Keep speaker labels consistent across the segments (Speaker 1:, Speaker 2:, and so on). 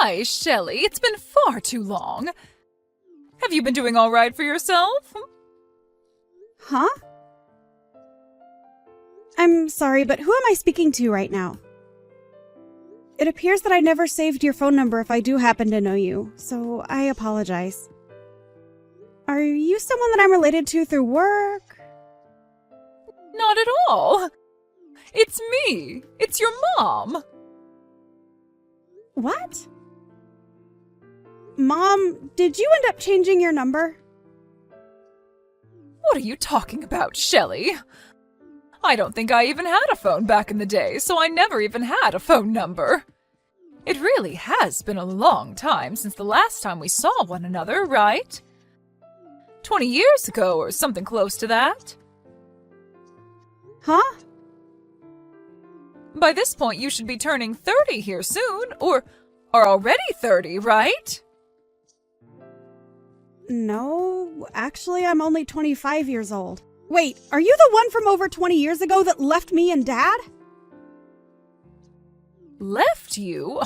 Speaker 1: Hi, Shelley. It's been far too long. Have you been doing all right for yourself?
Speaker 2: Huh? I'm sorry, but who am I speaking to right now? It appears that I never saved your phone number if I do happen to know you, so I apologize. Are you someone that I'm related to through work?
Speaker 1: Not at all. It's me. It's your mom.
Speaker 2: What? Mom, did you end up changing your number?
Speaker 1: What are you talking about, Shelley? I don't think I even had a phone back in the day, so I never even had a phone number. It really has been a long time since the last time we saw one another, right? 20 years ago or something close to that.
Speaker 2: Huh?
Speaker 1: By this point, you should be turning 30 here soon, or are already 30, right?
Speaker 2: No, actually, I'm only 25 years old. Wait, are you the one from over 20 years ago that left me and Dad?
Speaker 1: Left you?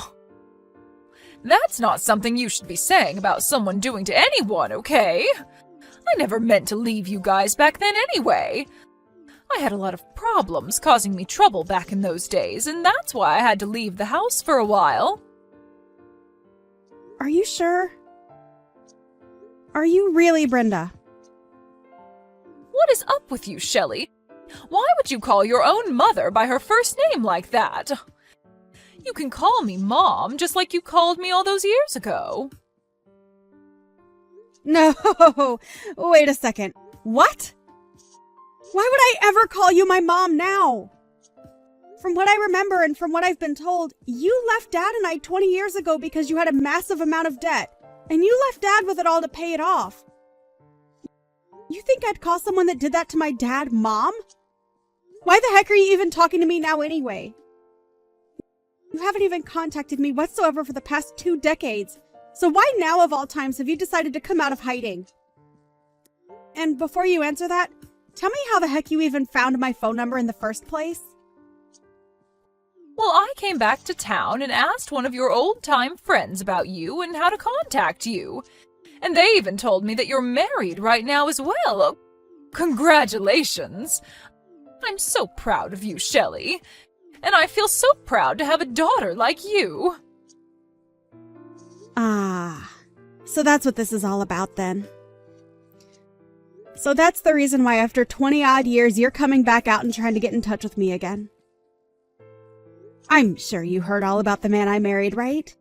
Speaker 1: That's not something you should be saying about someone doing to anyone, okay? I never meant to leave you guys back then anyway. I had a lot of problems causing me trouble back in those days, and that's why I had to leave the house for a while.
Speaker 2: Are you sure? Are you really Brenda?
Speaker 1: What is up with you, Shelley? Why would you call your own mother by her first name like that? You can call me Mom, just like you called me all those years ago.
Speaker 2: No, wait a second. What? Why would I ever call you my mom now? From what I remember and from what I've been told, you left Dad and I 20 years ago because you had a massive amount of debt, and you left Dad with it all to pay it off. You think I'd call someone that did that to my dad Mom? Why the heck are you even talking to me now anyway? You haven't even contacted me whatsoever for the past 2 decades, so why now of all times have you decided to come out of hiding? And before you answer that, tell me how the heck you even found my phone number in the first place?
Speaker 1: Well, I came back to town and asked one of your old-time friends about you and how to contact you. And they even told me that you're married right now as well. Congratulations! I'm so proud of you, Shelley. And I feel so proud to have a daughter like you.
Speaker 2: Ah, so that's what this is all about then. So that's the reason why after 20-odd years you're coming back out and trying to get in touch with me again. I'm sure you heard all about the man I married, right?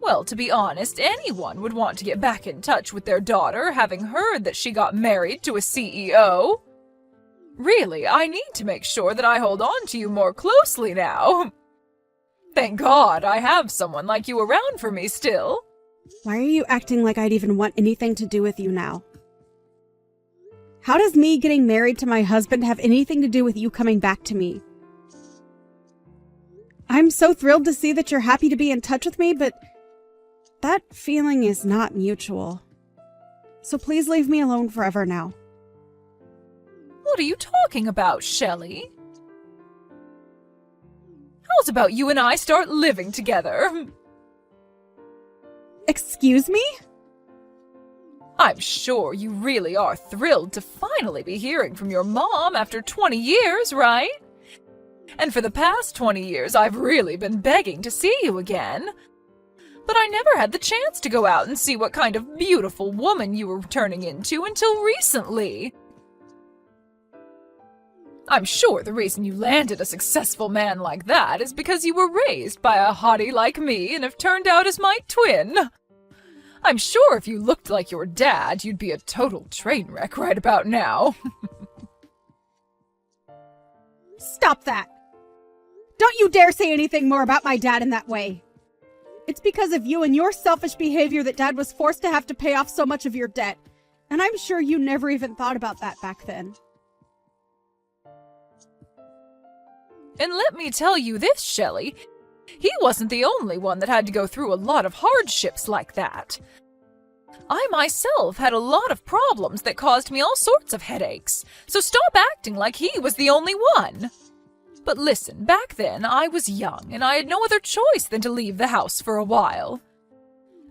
Speaker 1: Well, to be honest, anyone would want to get back in touch with their daughter, having heard that she got married to a CEO. Really, I need to make sure that I hold on to you more closely now. Thank God I have someone like you around for me still.
Speaker 2: Why are you acting like I'd even want anything to do with you now? How does me getting married to my husband have anything to do with you coming back to me? I'm so thrilled to see that you're happy to be in touch with me, but that feeling is not mutual. So please leave me alone forever now.
Speaker 1: What are you talking about, Shelley? How's about you and I start living together?
Speaker 2: Excuse me?
Speaker 1: I'm sure you really are thrilled to finally be hearing from your mom after 20 years, right? And for the past 20 years, I've really been begging to see you again. But I never had the chance to go out and see what kind of beautiful woman you were turning into until recently. I'm sure the reason you landed a successful man like that is because you were raised by a hottie like me and have turned out as my twin. I'm sure if you looked like your dad, you'd be a total train wreck right about now.
Speaker 2: Stop that! Don't you dare say anything more about my dad in that way. It's because of you and your selfish behavior that Dad was forced to have to pay off so much of your debt. And I'm sure you never even thought about that back then.
Speaker 1: And let me tell you this, Shelley. He wasn't the only one that had to go through a lot of hardships like that. I myself had a lot of problems that caused me all sorts of headaches, so stop acting like he was the only one. But listen, back then I was young and I had no other choice than to leave the house for a while.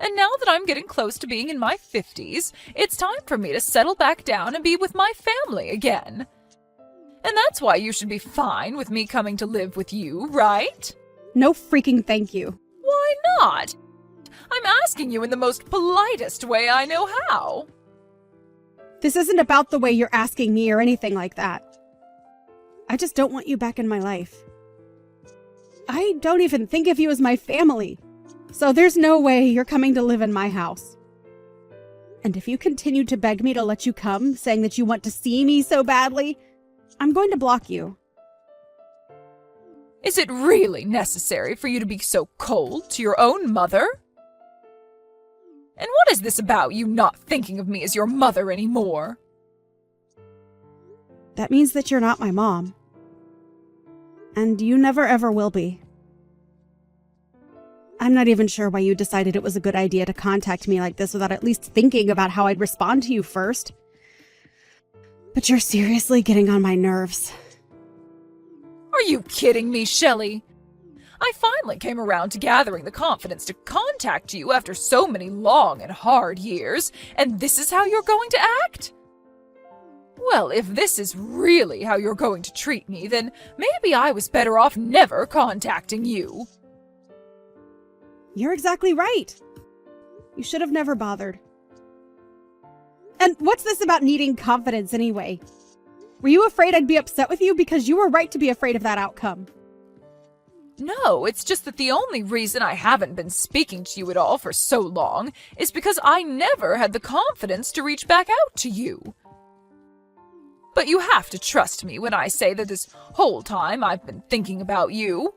Speaker 1: And now that I'm getting close to being in my 50s, it's time for me to settle back down and be with my family again. And that's why you should be fine with me coming to live with you, right?
Speaker 2: No freaking thank you.
Speaker 1: Why not? I'm asking you in the most politest way I know how.
Speaker 2: This isn't about the way you're asking me or anything like that. I just don't want you back in my life. I don't even think of you as my family. So there's no way you're coming to live in my house. And if you continue to beg me to let you come, saying that you want to see me so badly, I'm going to block you.
Speaker 1: Is it really necessary for you to be so cold to your own mother? And what is this about you not thinking of me as your mother anymore?
Speaker 2: That means that you're not my mom. And you never ever will be. I'm not even sure why you decided it was a good idea to contact me like this without at least thinking about how I'd respond to you first. But you're seriously getting on my nerves.
Speaker 1: Are you kidding me, Shelley? I finally came around to gathering the confidence to contact you after so many long and hard years, and this is how you're going to act? Well, if this is really how you're going to treat me, then maybe I was better off never contacting you.
Speaker 2: You're exactly right. You should have never bothered. And what's this about needing confidence anyway? Were you afraid I'd be upset with you? Because you were right to be afraid of that outcome.
Speaker 1: No, it's just that the only reason I haven't been speaking to you at all for so long is because I never had the confidence to reach back out to you. But you have to trust me when I say that this whole time I've been thinking about you.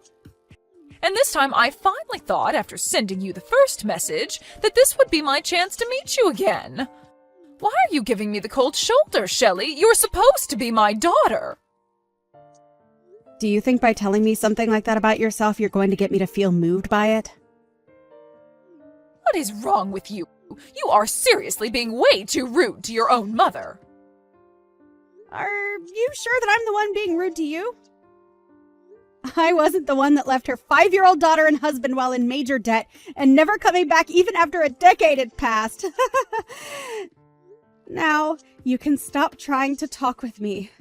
Speaker 1: And this time I finally thought, after sending you the first message, that this would be my chance to meet you again. Why are you giving me the cold shoulder, Shelley? You're supposed to be my daughter.
Speaker 2: Do you think by telling me something like that about yourself, you're going to get me to feel moved by it?
Speaker 1: What is wrong with you? You are seriously being way too rude to your own mother.
Speaker 2: Are you sure that I'm the one being rude to you? I wasn't the one that left her 5-year-old daughter and husband while in major debt and never coming back even after a decade had passed. Now, you can stop trying to talk with me.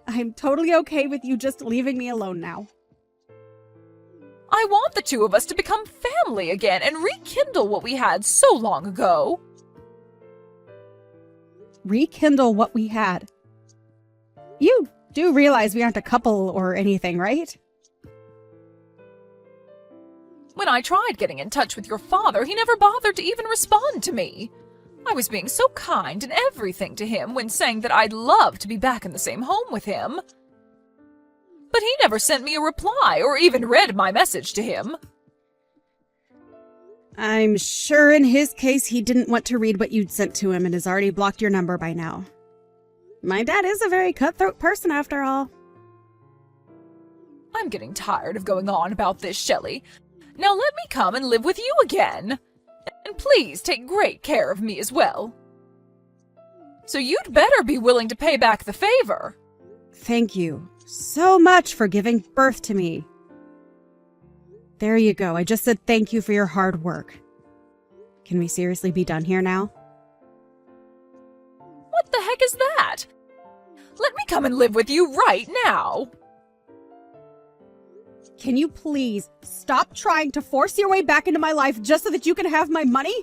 Speaker 2: I'm totally okay with you just leaving me alone now.
Speaker 1: I want the two of us to become family again and rekindle what we had so long ago.
Speaker 2: Rekindle what we had? You do realize we aren't a couple or anything, right?
Speaker 1: When I tried getting in touch with your father, he never bothered to even respond to me. I was being so kind and everything to him when saying that I'd love to be back in the same home with him. But he never sent me a reply or even read my message to him.
Speaker 2: I'm sure in his case he didn't want to read what you'd sent to him and has already blocked your number by now. My dad is a very cutthroat person after all.
Speaker 1: I'm getting tired of going on about this, Shelley. Now let me come and live with you again. And please take great care of me as well. So you'd better be willing to pay back the favor.
Speaker 2: Thank you so much for giving birth to me. There you go. I just said thank you for your hard work. Can we seriously be done here now?
Speaker 1: What the heck is that? Let me come and live with you right now.
Speaker 2: Can you please stop trying to force your way back into my life just so that you can have my money?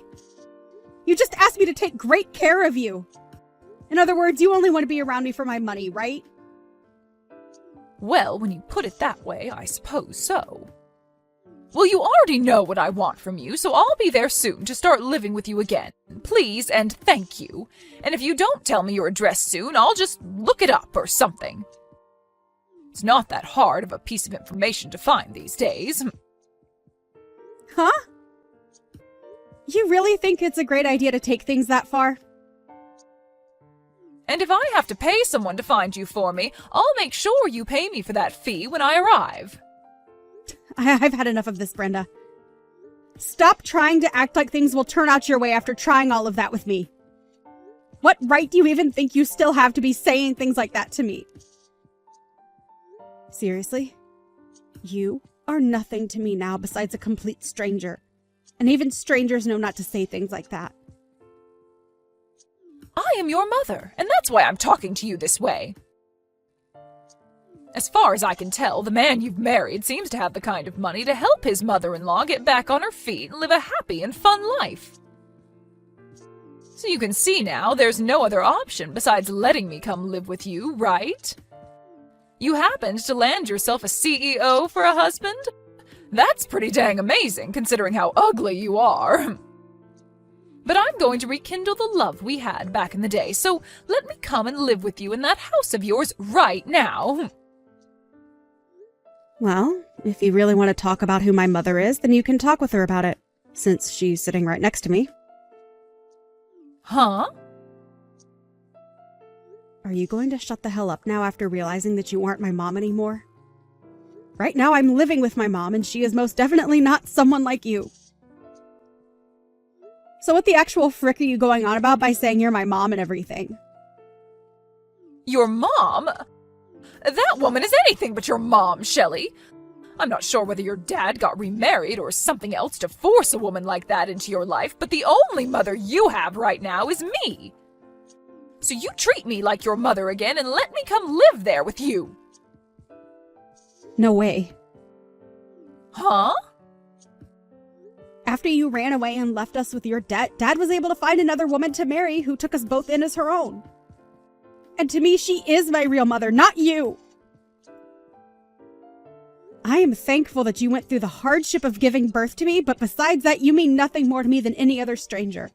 Speaker 2: You just asked me to take great care of you. In other words, you only want to be around me for my money, right?
Speaker 1: Well, when you put it that way, I suppose so. Well, you already know what I want from you, so I'll be there soon to start living with you again. Please and thank you. And if you don't tell me your address soon, I'll just look it up or something. It's not that hard of a piece of information to find these days.
Speaker 2: Huh? You really think it's a great idea to take things that far?
Speaker 1: And if I have to pay someone to find you for me, I'll make sure you pay me for that fee when I arrive.
Speaker 2: I've had enough of this, Brenda. Stop trying to act like things will turn out your way after trying all of that with me. What right do you even think you still have to be saying things like that to me? Seriously? You are nothing to me now besides a complete stranger. And even strangers know not to say things like that.
Speaker 1: I am your mother, and that's why I'm talking to you this way. As far as I can tell, the man you've married seems to have the kind of money to help his mother-in-law get back on her feet and live a happy and fun life. So you can see now there's no other option besides letting me come live with you, right? You happened to land yourself a CEO for a husband? That's pretty dang amazing, considering how ugly you are. But I'm going to rekindle the love we had back in the day, so let me come and live with you in that house of yours right now.
Speaker 2: Well, if you really want to talk about who my mother is, then you can talk with her about it, since she's sitting right next to me.
Speaker 1: Huh?
Speaker 2: Are you going to shut the hell up now after realizing that you aren't my mom anymore? Right now I'm living with my mom, and she is most definitely not someone like you. So what the actual frick are you going on about by saying you're my mom and everything?
Speaker 1: Your mom? That woman is anything but your mom, Shelley. I'm not sure whether your dad got remarried or something else to force a woman like that into your life, but the only mother you have right now is me. So you treat me like your mother again and let me come live there with you.
Speaker 2: No way.
Speaker 1: Huh?
Speaker 2: After you ran away and left us with your debt, Dad was able to find another woman to marry who took us both in as her own. And to me, she is my real mother, not you. I am thankful that you went through the hardship of giving birth to me, but besides that, you mean nothing more to me than any other stranger.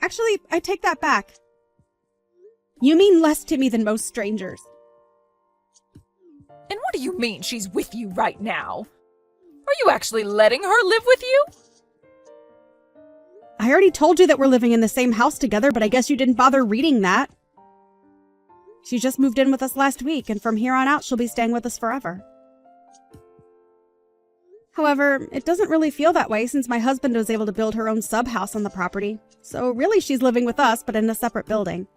Speaker 2: Actually, I take that back. You mean less to me than most strangers.
Speaker 1: And what do you mean she's with you right now? Are you actually letting her live with you?
Speaker 2: I already told you that we're living in the same house together, but I guess you didn't bother reading that. She just moved in with us last week, and from here on out, she'll be staying with us forever. However, it doesn't really feel that way since my husband was able to build her own sub-house on the property. So really, she's living with us, but in a separate building.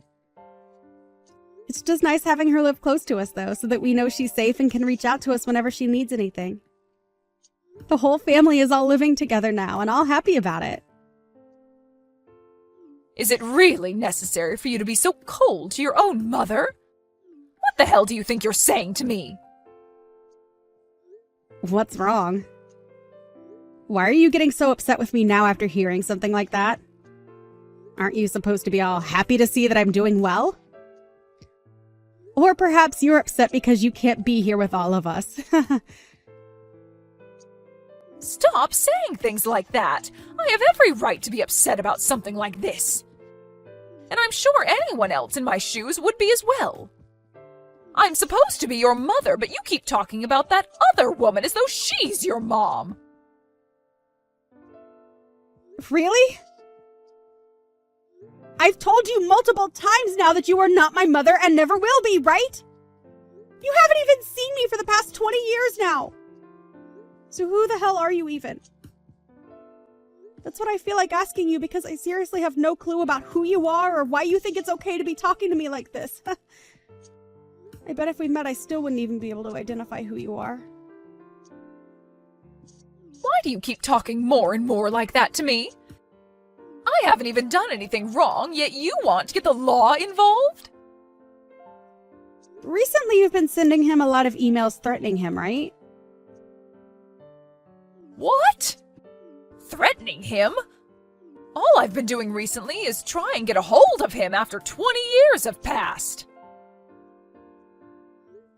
Speaker 2: It's just nice having her live close to us, though, so that we know she's safe and can reach out to us whenever she needs anything. The whole family is all living together now, and all happy about it.
Speaker 1: Is it really necessary for you to be so cold to your own mother? What the hell do you think you're saying to me?
Speaker 2: What's wrong? Why are you getting so upset with me now after hearing something like that? Aren't you supposed to be all happy to see that I'm doing well? Or perhaps you're upset because you can't be here with all of us.
Speaker 1: Stop saying things like that. I have every right to be upset about something like this. And I'm sure anyone else in my shoes would be as well. I'm supposed to be your mother, but you keep talking about that other woman as though she's your mom.
Speaker 2: Really? I've told you multiple times now that you are not my mother and never will be, right? You haven't even seen me for the past 20 years now. So who the hell are you even? That's what I feel like asking you because I seriously have no clue about who you are or why you think it's okay to be talking to me like this. I bet if we met, I still wouldn't even be able to identify who you are.
Speaker 1: Why do you keep talking more and more like that to me? I haven't even done anything wrong, yet you want to get the law involved?
Speaker 2: Recently, you've been sending him a lot of emails threatening him, right?
Speaker 1: What? Threatening him? All I've been doing recently is try and get a hold of him after 20 years have passed.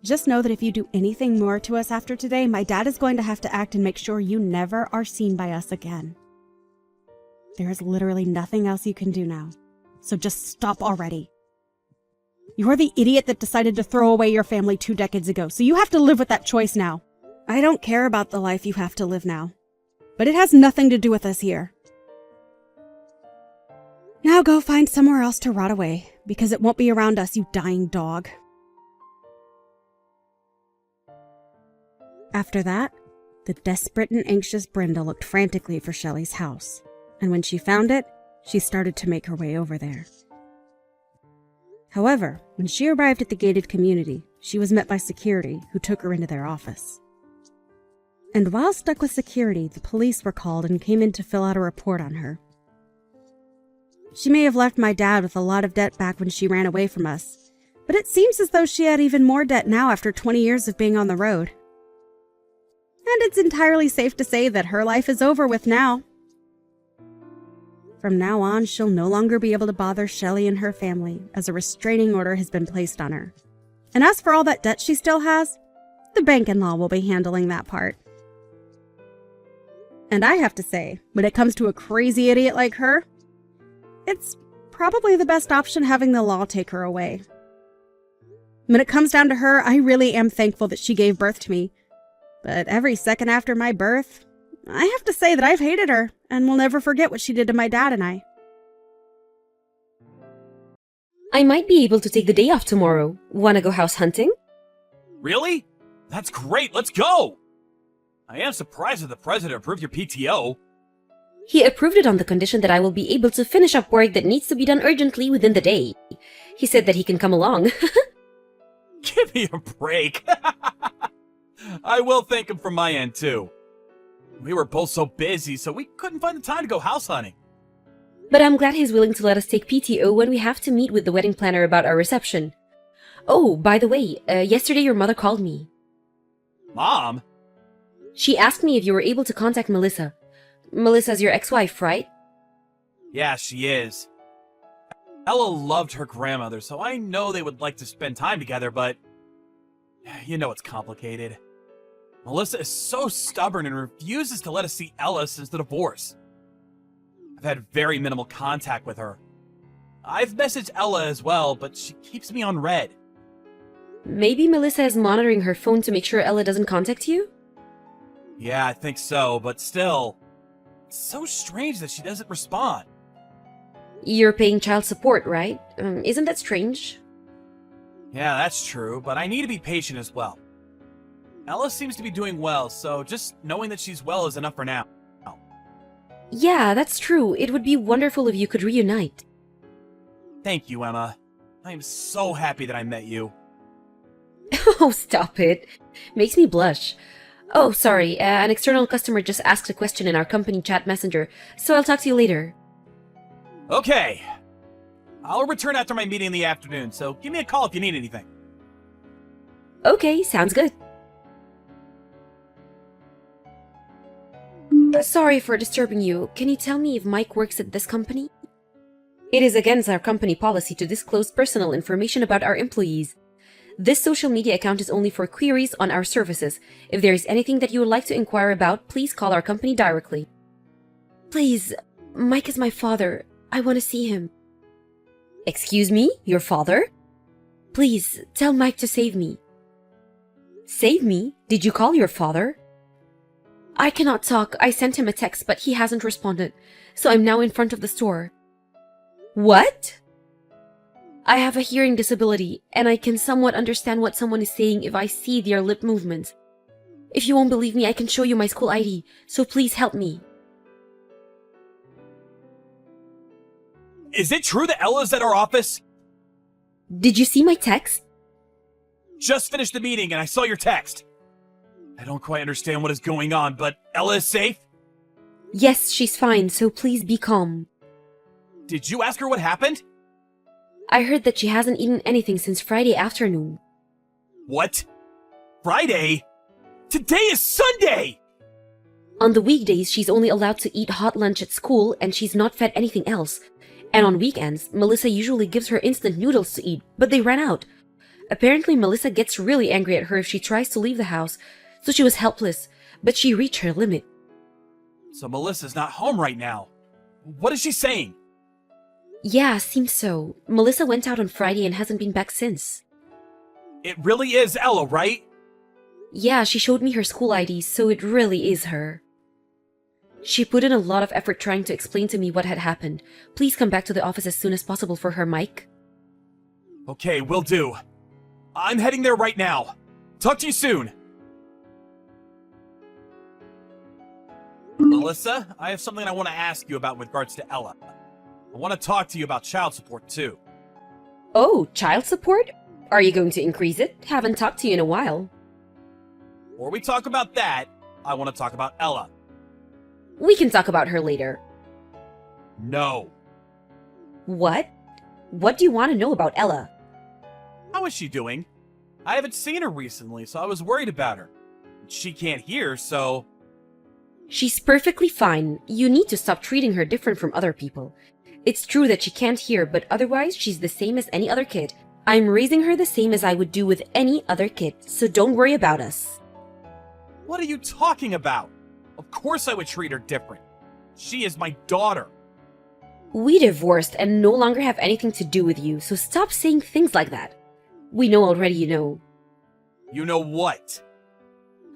Speaker 2: Just know that if you do anything more to us after today, my dad is going to have to act and make sure you never are seen by us again. There is literally nothing else you can do now, so just stop already. You're the idiot that decided to throw away your family 2 decades ago, so you have to live with that choice now. I don't care about the life you have to live now, but it has nothing to do with us here. Now go find somewhere else to rot away, because it won't be around us, you dying dog. After that, the desperate and anxious Brenda looked frantically for Shelley's house, and when she found it, she started to make her way over there. However, when she arrived at the gated community, she was met by security, who took her into their office. And while stuck with security, the police were called and came in to fill out a report on her. She may have left my dad with a lot of debt back when she ran away from us, but it seems as though she had even more debt now after 20 years of being on the road. And it's entirely safe to say that her life is over with now. From now on, she'll no longer be able to bother Shelley and her family, as a restraining order has been placed on her. And as for all that debt she still has, the bank and law will be handling that part. And I have to say, when it comes to a crazy idiot like her, it's probably the best option having the law take her away. When it comes down to her, I really am thankful that she gave birth to me. But every second after my birth, I have to say that I've hated her and will never forget what she did to my dad and I.
Speaker 3: I might be able to take the day off tomorrow. Wanna go house hunting?
Speaker 4: Really? That's great, let's go! I am surprised that the president approved your PTO.
Speaker 3: He approved it on the condition that I will be able to finish up work that needs to be done urgently within the day. He said that he can come along.
Speaker 4: Give me a break! I will thank him from my end, too. We were both so busy, so we couldn't find the time to go house hunting.
Speaker 3: But I'm glad he's willing to let us take PTO when we have to meet with the wedding planner about our reception. Oh, by the way, yesterday your mother called me.
Speaker 4: Mom?
Speaker 3: She asked me if you were able to contact Melissa. Melissa's your ex-wife, right?
Speaker 4: Yeah, she is. Ella loved her grandmother, so I know they would like to spend time together, but you know it's complicated. Melissa is so stubborn and refuses to let us see Ella since the divorce. I've had very minimal contact with her. I've messaged Ella as well, but she keeps me on red.
Speaker 3: Maybe Melissa is monitoring her phone to make sure Ella doesn't contact you?
Speaker 4: Yeah, I think so, but still, it's so strange that she doesn't respond.
Speaker 3: You're paying child support, right? Isn't that strange?
Speaker 4: Yeah, that's true, but I need to be patient as well. Ella seems to be doing well, so just knowing that she's well is enough for now.
Speaker 3: Yeah, that's true. It would be wonderful if you could reunite.
Speaker 4: Thank you, Emma. I am so happy that I met you.
Speaker 3: Oh, stop it. Makes me blush. Oh, sorry, an external customer just asked a question in our company chat messenger, so I'll talk to you later.
Speaker 4: Okay. I'll return after my meeting in the afternoon, so give me a call if you need anything.
Speaker 3: Okay, sounds good. Sorry for disturbing you. Can you tell me if Mike works at this company? It is against our company policy to disclose personal information about our employees. This social media account is only for queries on our services. If there is anything that you would like to inquire about, please call our company directly. Please, Mike is my father. I want to see him. Excuse me? Your father? Please, tell Mike to save me. Save me? Did you call your father? I cannot talk. I sent him a text, but he hasn't responded, so I'm now in front of the store. What? I have a hearing disability, and I can somewhat understand what someone is saying if I see their lip movements. If you won't believe me, I can show you my school ID, so please help me.
Speaker 4: Is it true that Ella's at our office?
Speaker 3: Did you see my text?
Speaker 4: Just finished the meeting and I saw your text. I don't quite understand what is going on, but Ella is safe?
Speaker 3: Yes, she's fine, so please be calm.
Speaker 4: Did you ask her what happened?
Speaker 3: I heard that she hasn't eaten anything since Friday afternoon.
Speaker 4: What? Friday? Today is Sunday!
Speaker 3: On the weekdays, she's only allowed to eat hot lunch at school and she's not fed anything else. And on weekends, Melissa usually gives her instant noodles to eat, but they ran out. Apparently, Melissa gets really angry at her if she tries to leave the house, so she was helpless, but she reached her limit.
Speaker 4: So Melissa's not home right now. What is she saying?
Speaker 3: Yeah, seems so. Melissa went out on Friday and hasn't been back since.
Speaker 4: It really is Ella, right?
Speaker 3: Yeah, she showed me her school ID, so it really is her. She put in a lot of effort trying to explain to me what had happened. Please come back to the office as soon as possible for her, Mike.
Speaker 4: Okay, will do. I'm heading there right now. Talk to you soon. Melissa, I have something I want to ask you about with regards to Ella. I want to talk to you about child support, too.
Speaker 3: Oh, child support? Are you going to increase it? Haven't talked to you in a while.
Speaker 4: Before we talk about that, I want to talk about Ella.
Speaker 3: We can talk about her later.
Speaker 4: No.
Speaker 3: What? What do you want to know about Ella?
Speaker 4: How is she doing? I haven't seen her recently, so I was worried about her. She can't hear, so...
Speaker 3: She's perfectly fine. You need to stop treating her different from other people. It's true that she can't hear, but otherwise she's the same as any other kid. I'm raising her the same as I would do with any other kid, so don't worry about us.
Speaker 4: What are you talking about? Of course I would treat her different. She is my daughter.
Speaker 3: We divorced and no longer have anything to do with you, so stop saying things like that. We know already you know.
Speaker 4: You know what?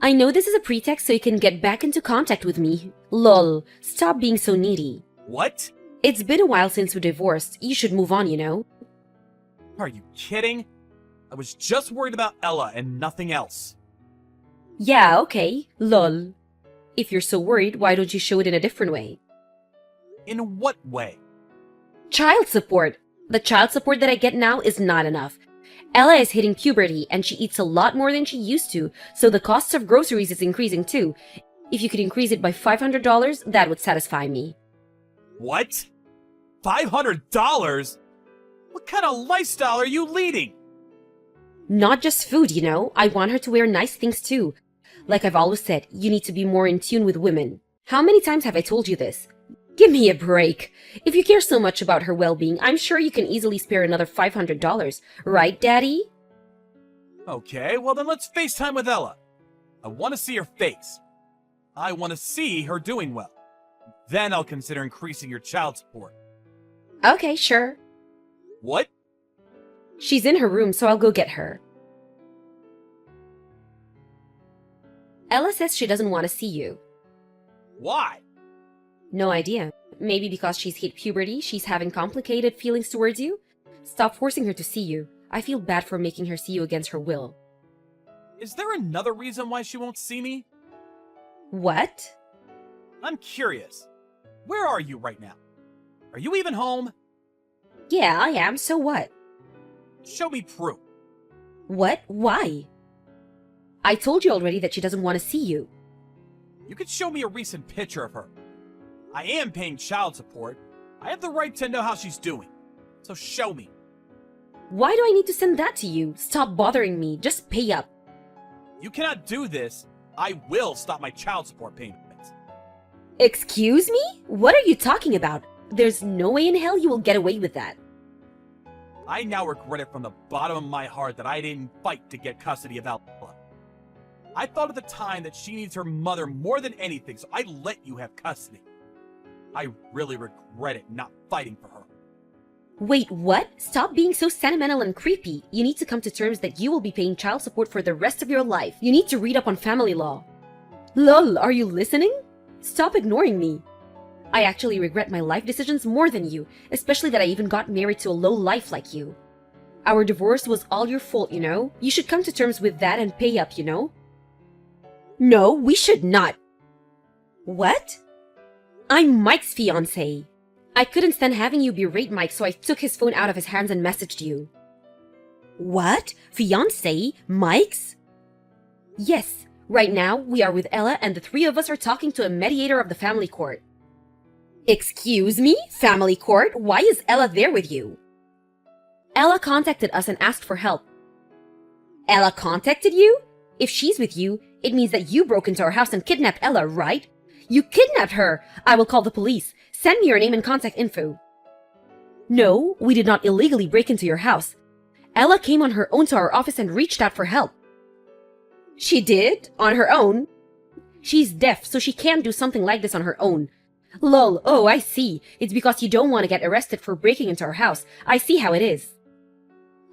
Speaker 3: I know this is a pretext so you can get back into contact with me. Lol, stop being so needy.
Speaker 4: What?
Speaker 3: It's been a while since we divorced. You should move on, you know?
Speaker 4: Are you kidding? I was just worried about Ella and nothing else.
Speaker 3: Yeah, okay. Lol. If you're so worried, why don't you show it in a different way?
Speaker 4: In what way?
Speaker 3: Child support. The child support that I get now is not enough. Ella is hitting puberty and she eats a lot more than she used to, so the cost of groceries is increasing too. If you could increase it by $500, that would satisfy me.
Speaker 4: What? $500? What kind of lifestyle are you leading?
Speaker 3: Not just food, you know. I want her to wear nice things too. Like I've always said, you need to be more in tune with women. How many times have I told you this? Give me a break. If you care so much about her well-being, I'm sure you can easily spare another $500. Right, Daddy?
Speaker 4: Okay, well then let's FaceTime with Ella. I want to see her face. I want to see her doing well. Then I'll consider increasing your child support.
Speaker 3: Okay, sure.
Speaker 4: What?
Speaker 3: She's in her room, so I'll go get her. Ella says she doesn't want to see you.
Speaker 4: Why?
Speaker 3: No idea. Maybe because she's hit puberty, she's having complicated feelings towards you? Stop forcing her to see you. I feel bad for making her see you against her will.
Speaker 4: Is there another reason why she won't see me?
Speaker 3: What?
Speaker 4: I'm curious. Where are you right now? Are you even home?
Speaker 3: Yeah, I am, so what?
Speaker 4: Show me proof.
Speaker 3: What? Why? I told you already that she doesn't want to see you.
Speaker 4: You could show me a recent picture of her. I am paying child support. I have the right to know how she's doing. So show me.
Speaker 3: Why do I need to send that to you? Stop bothering me. Just pay up.
Speaker 4: You cannot do this. I will stop my child support payments.
Speaker 3: Excuse me? What are you talking about? There's no way in hell you will get away with that.
Speaker 4: I now regret it from the bottom of my heart that I didn't fight to get custody of Ella. I thought at the time that she needs her mother more than anything, so I let you have custody. I really regret it not fighting for her.
Speaker 3: Wait, what? Stop being so sentimental and creepy. You need to come to terms that you will be paying child support for the rest of your life. You need to read up on family law. Lol, are you listening? Stop ignoring me. I actually regret my life decisions more than you, especially that I even got married to a low life like you. Our divorce was all your fault, you know? You should come to terms with that and pay up, you know? No, we should not. What? I'm Mike's fiancé. I couldn't stand having you berate Mike, so I took his phone out of his hands and messaged you. What? Fiancé? Mike's? Yes. Right now, we are with Ella and the three of us are talking to a mediator of the family court. Excuse me? Family court? Why is Ella there with you? Ella contacted us and asked for help. Ella contacted you? If she's with you, it means that you broke into our house and kidnapped Ella, right? You kidnapped her! I will call the police. Send me your name and contact info. No, we did not illegally break into your house. Ella came on her own to our office and reached out for help. She did? On her own? She's deaf, so she can't do something like this on her own. Lol, oh, I see. It's because you don't want to get arrested for breaking into our house. I see how it is.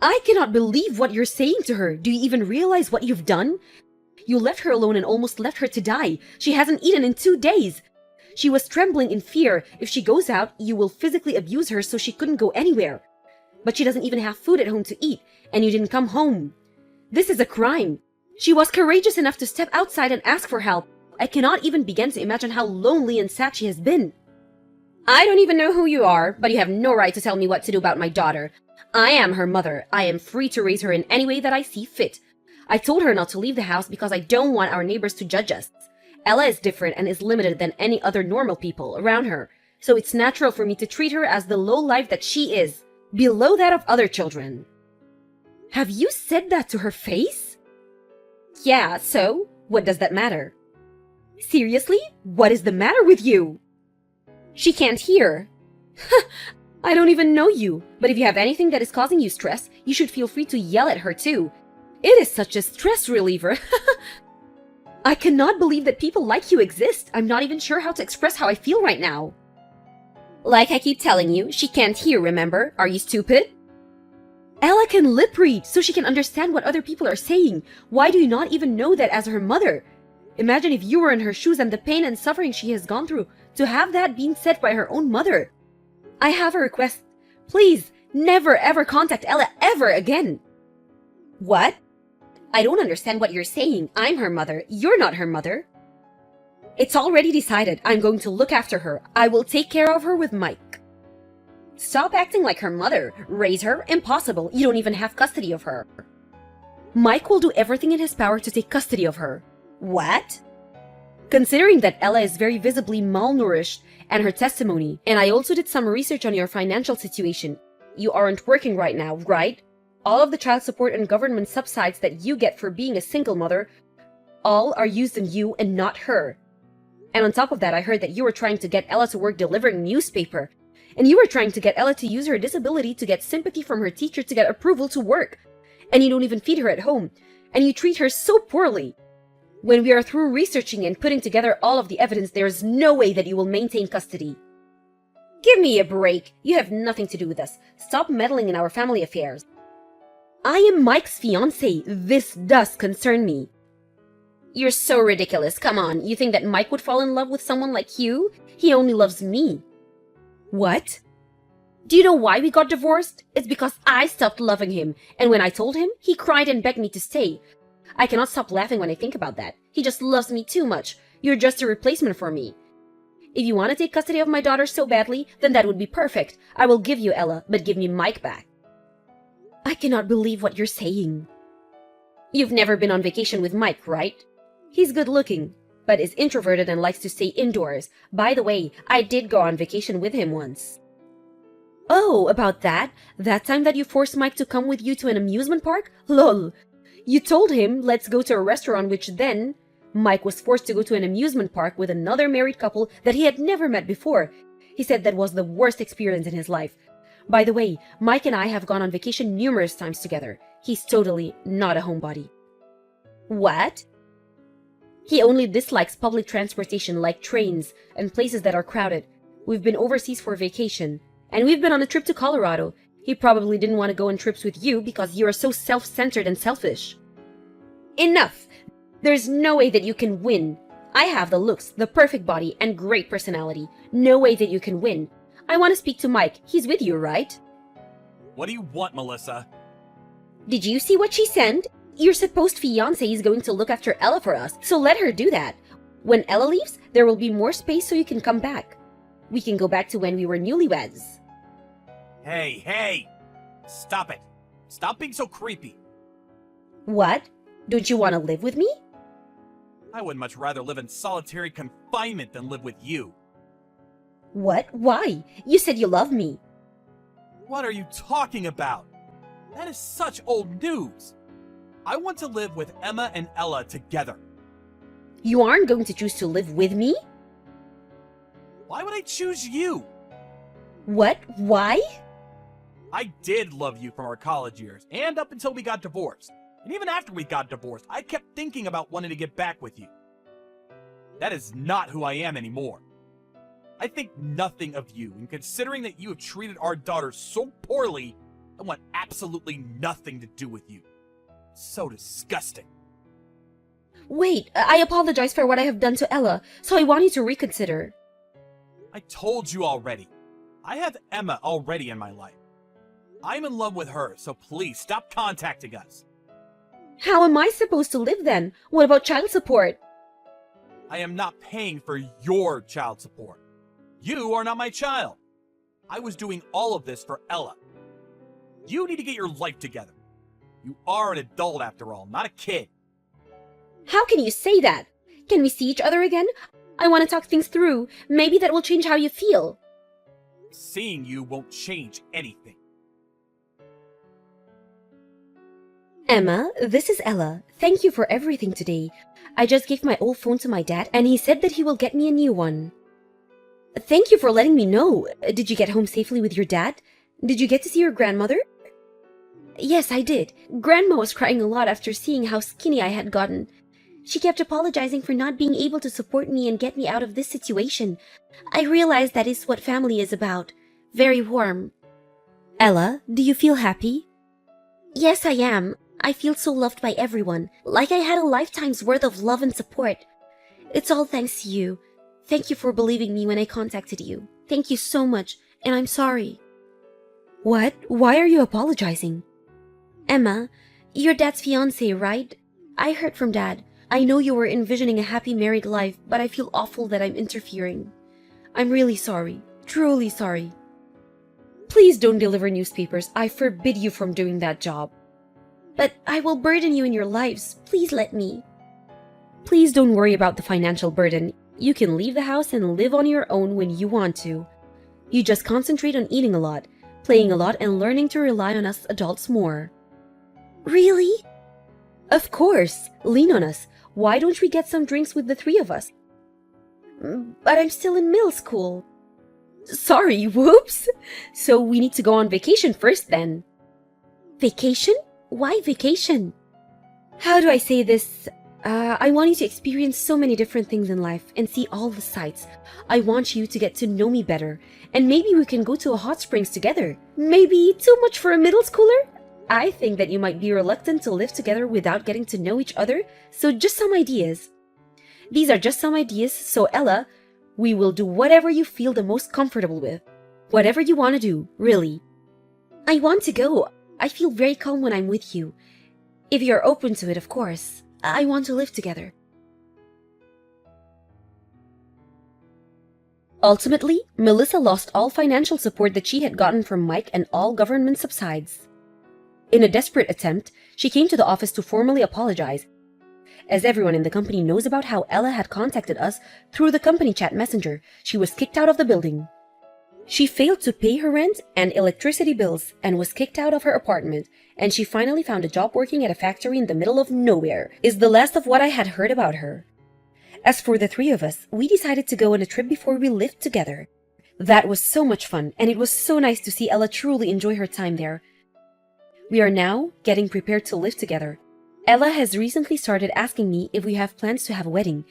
Speaker 3: I cannot believe what you're saying to her. Do you even realize what you've done? You left her alone and almost left her to die. She hasn't eaten in 2 days. She was trembling in fear. If she goes out, you will physically abuse her so she couldn't go anywhere. But she doesn't even have food at home to eat, and you didn't come home. This is a crime. She was courageous enough to step outside and ask for help. I cannot even begin to imagine how lonely and sad she has been. I don't even know who you are, but you have no right to tell me what to do about my daughter. I am her mother. I am free to raise her in any way that I see fit. I told her not to leave the house because I don't want our neighbors to judge us. Ella is different and is limited than any other normal people around her, so it's natural for me to treat her as the low life that she is, below that of other children. Have you said that to her face? Yeah, so what does that matter? Seriously? What is the matter with you? She can't hear. I don't even know you, but if you have anything that is causing you stress, you should feel free to yell at her too. It is such a stress reliever. I cannot believe that people like you exist. I'm not even sure how to express how I feel right now. Like I keep telling you, she can't hear, remember? Are you stupid? Ella can lip read, so she can understand what other people are saying. Why do you not even know that as her mother? Imagine if you were in her shoes and the pain and suffering she has gone through to have that being said by her own mother. I have a request. Please, never ever contact Ella ever again. What? I don't understand what you're saying. I'm her mother. You're not her mother. It's already decided. I'm going to look after her. I will take care of her with Mike. Stop acting like her mother. Raise her? Impossible. You don't even have custody of her. Mike will do everything in his power to take custody of her. What? Considering that Ella is very visibly malnourished and her testimony, and I also did some research on your financial situation. You aren't working right now, right? All of the child support and government subsidies that you get for being a single mother, all are used on you and not her. And on top of that, I heard that you were trying to get Ella to work delivering newspaper. And you were trying to get Ella to use her disability to get sympathy from her teacher to get approval to work. And you don't even feed her at home. And you treat her so poorly. When we are through researching and putting together all of the evidence, there is no way that you will maintain custody. Give me a break. You have nothing to do with us. Stop meddling in our family affairs. I am Mike's fiancé. This does concern me. You're so ridiculous. Come on, you think that Mike would fall in love with someone like you? He only loves me. What? Do you know why we got divorced? It's because I stopped loving him, and when I told him, he cried and begged me to stay. I cannot stop laughing when I think about that. He just loves me too much. You're just a replacement for me. If you want to take custody of my daughter so badly, then that would be perfect. I will give you Ella, but give me Mike back. I cannot believe what you're saying. You've never been on vacation with Mike, right? He's good looking, but is introverted and likes to stay indoors. By the way, I did go on vacation with him once. Oh, about that? That time that you forced Mike to come with you to an amusement park? Lol. You told him, let's go to a restaurant, which then Mike was forced to go to an amusement park with another married couple that he had never met before. He said that was the worst experience in his life. By the way, Mike and I have gone on vacation numerous times together. He's totally not a homebody. What? He only dislikes public transportation like trains and places that are crowded. We've been overseas for vacation, and we've been on a trip to Colorado. He probably didn't want to go on trips with you because you are so self-centered and selfish. Enough! There's no way that you can win. I have the looks, the perfect body, and great personality. No way that you can win. I want to speak to Mike. He's with you, right?
Speaker 4: What do you want, Melissa?
Speaker 3: Did you see what she sent? Your supposed fiancé is going to look after Ella for us, so let her do that. When Ella leaves, there will be more space so you can come back. We can go back to when we were newlyweds.
Speaker 4: Hey! Stop it. Stop being so creepy.
Speaker 3: What? Don't you want to live with me?
Speaker 4: I would much rather live in solitary confinement than live with you.
Speaker 3: What? Why? You said you love me.
Speaker 4: What are you talking about? That is such old news. I want to live with Emma and Ella together.
Speaker 3: You aren't going to choose to live with me?
Speaker 4: Why would I choose you?
Speaker 3: What? Why?
Speaker 4: I did love you from our college years, and up until we got divorced. And even after we got divorced, I kept thinking about wanting to get back with you. That is not who I am anymore. I think nothing of you, and considering that you have treated our daughter so poorly, I want absolutely nothing to do with you. So disgusting.
Speaker 3: Wait, I apologize for what I have done to Ella, so I want you to reconsider.
Speaker 4: I told you already. I have Emma already in my life. I'm in love with her, so please stop contacting us.
Speaker 3: How am I supposed to live then? What about child support?
Speaker 4: I am not paying for your child support. You are not my child. I was doing all of this for Ella. You need to get your life together. You are an adult after all, not a kid.
Speaker 3: How can you say that? Can we see each other again? I want to talk things through. Maybe that will change how you feel.
Speaker 4: Seeing you won't change anything.
Speaker 3: Emma, this is Ella. Thank you for everything today. I just gave my old phone to my dad and he said that he will get me a new one. Thank you for letting me know. Did you get home safely with your dad? Did you get to see your grandmother? Yes, I did. Grandma was crying a lot after seeing how skinny I had gotten. She kept apologizing for not being able to support me and get me out of this situation. I realized that is what family is about. Very warm. Ella, do you feel happy? Yes, I am. I feel so loved by everyone, like I had a lifetime's worth of love and support. It's all thanks to you. Thank you for believing me when I contacted you. Thank you so much, and I'm sorry. What? Why are you apologizing? Emma, you're Dad's fiancée, right? I heard from Dad. I know you were envisioning a happy married life, but I feel awful that I'm interfering. I'm really sorry. Truly sorry. Please don't deliver newspapers. I forbid you from doing that job. But I will burden you in your lives. Please let me. Please don't worry about the financial burden. You can leave the house and live on your own when you want to. You just concentrate on eating a lot, playing a lot, and learning to rely on us adults more. Really? Of course. Lean on us. Why don't we get some drinks with the three of us? But I'm still in middle school. Sorry, whoops. So we need to go on vacation first then. Vacation? Why vacation? How do I say this? I want you to experience so many different things in life and see all the sights. I want you to get to know me better. And maybe we can go to a hot springs together. Maybe too much for a middle schooler? I think that you might be reluctant to live together without getting to know each other, so just some ideas. These are just some ideas, so Ella, we will do whatever you feel the most comfortable with. Whatever you want to do, really. I want to go. I feel very calm when I'm with you. If you're open to it, of course. I want to live together. Ultimately, Melissa lost all financial support that she had gotten from Mike and all government subsides. In a desperate attempt, she came to the office to formally apologize, as everyone in the company knows about how Ella had contacted us through the company chat messenger. She was kicked out of the building. She failed to pay her rent and electricity bills and was kicked out of her apartment, and she finally found a job working at a factory in the middle of nowhere, is the last of what I had heard about her. As for the three of us, we decided to go on a trip before we lived together. That was so much fun, and it was so nice to see Ella truly enjoy her time there. We are now getting prepared to live together. Ella has recently started asking me if we have plans to have a wedding.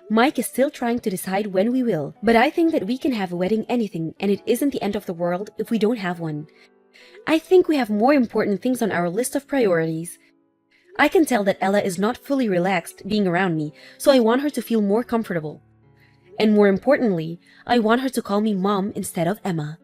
Speaker 3: Mike is still trying to decide when we will, but I think that we can have a wedding anything, and it isn't the end of the world if we don't have one. I think we have more important things on our list of priorities. I can tell that Ella is not fully relaxed being around me, so I want her to feel more comfortable. And more importantly, I want her to call me Mom instead of Emma.